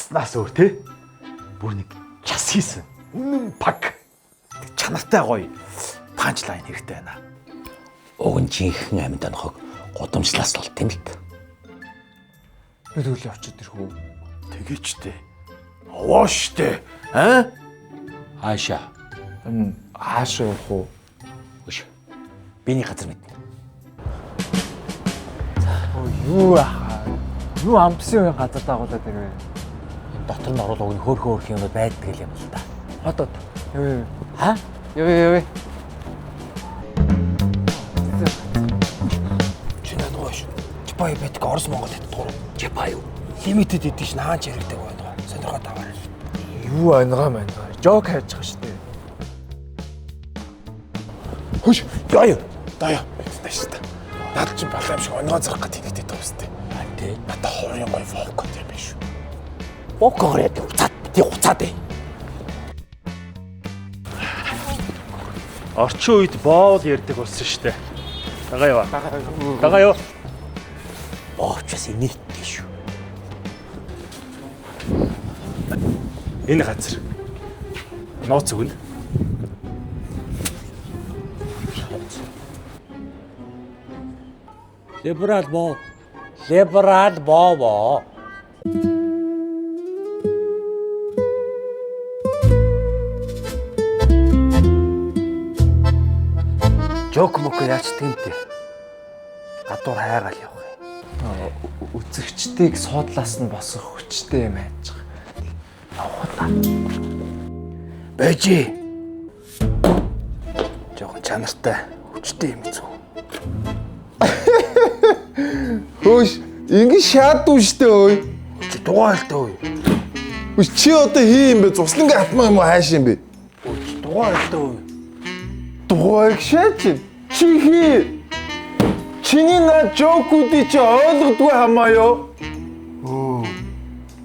Яснаас өөр те. Бүр нэг час хийсэн. Үнэн пак. Чанартай гоё панчлайн хэрэгтэй байна. Уг нь жинхэнэ амьд анхаг гудамжлаас л тийм л. Би төлөө очиж ирэх үү? Тэгээчтэй. Овоо штэ. Аа? Хаашаа? Хаашаа явах уу? Үш. Биний газар мэднэ. Юу аа? Юу амбсын үеийн газар дагуулад ирвэ? Дотор нь орол уг нь хөөх юмуд байдаг юм л да. Одоо юу? Ха? Юу? Чиний нууш. Чапай бэтг Орос Монгол хэд тур. Чапай юу? Лимитэд эдэж наач хэрэгтэй байна. Сонирхоод аваа. Юу ангаа маань. Жок хайж байгаа шүү дээ. Хөш. Яа. Даяа. Мэднэ шүү дээ. Наад чинь балаа юм шиг онгоо зарах гэдэг хэлээд байгаа юм шүү дээ. Тэ. Надаа хоёрын гоё фокус юм биш үү? Бокоор яд уцаад тий уцаад ээ. Орчин үед боол ярьдаг болсон шүү дээ. Дагаа яваа. Дагаа юу? Боочос инээдтэй шүү. Энэ газар. Нууц өгнө. Либерал боо. Жок мөкө яач тэмтэй. Гадуур хайгаал явах юм. Үзэгчдийг суудлаас нь босгох хүчтэй юм хайж байгаа. Бэжи. Жохон чанартай хүчтэй юм зү. Хөөш, ингэ шаадгүй штэ ой. Чи дугаалтай ой. Үс чи одоо хий юм бэ? Цуслангийн атмаа юм уу хайш юм бэ? Дугаалтай ой. Дугайг шаач. Чи хий. Чиний наа жокуудыг чи ойлгодгүй хамааё.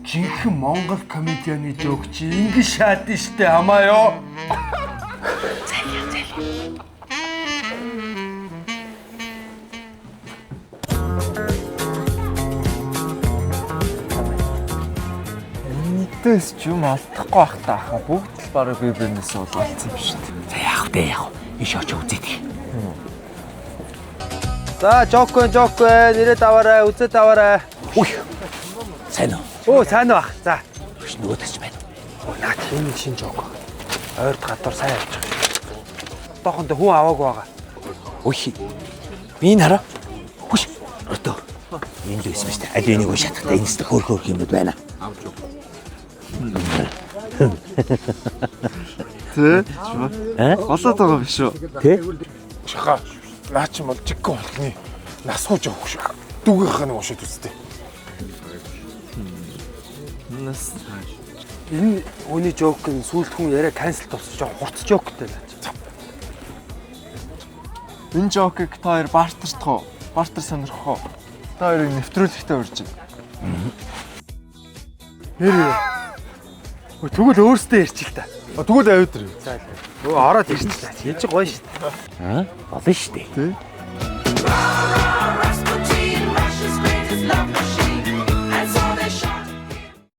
Жинхэнэ Монгол комедианы жок чи ингэ шаадсан штэ хамааё. Энэтэйс ч юм алдахгүй бах тааха. Бүгд л барыг бие биенээс болоолцсон юм шүү дээ. За яах вэ яах. Иш очоо үзээд. За жокгүй нэрээ даваарай үзээд даваарай. Уй. Сайн уу? Оо сайн байх. За. Биш нөгөө тач байна. Наад энэ шин жок. Ойрд гадуур сайн явж байгаа. Одоохондоо хүн аваагүй байгаа. Уй. Би энэ хараа. Хүш. Ото. Энд л байсан шүү дээ. Аль энийг уу шатахтай энэс хөөх юмуд байна. Тэ? Болоод байгаа биш үү? Тэ? Шаха. Наа чи бол жиггэн болгоны насгууж явах шүү. Дүүгийнхээ уушид үстэй. Нас. Энэ өний жок нь сүүлд хүн яриа канцел тусч жоо хурц жоктэй байна. Энэ жокийг та хоёр бартардах уу? Бартар сонирхох уу? Та хоёрыг нэвтрүүлэхтэй урьж байна. Нэр. Тэгвэл өөрсдөө ярьчих л та. Тэгвэл авид тэр. За. Ороод ирчихлээ. Энд чи гоё шүү дээ. Аа? Болно шүү дээ. Тэ?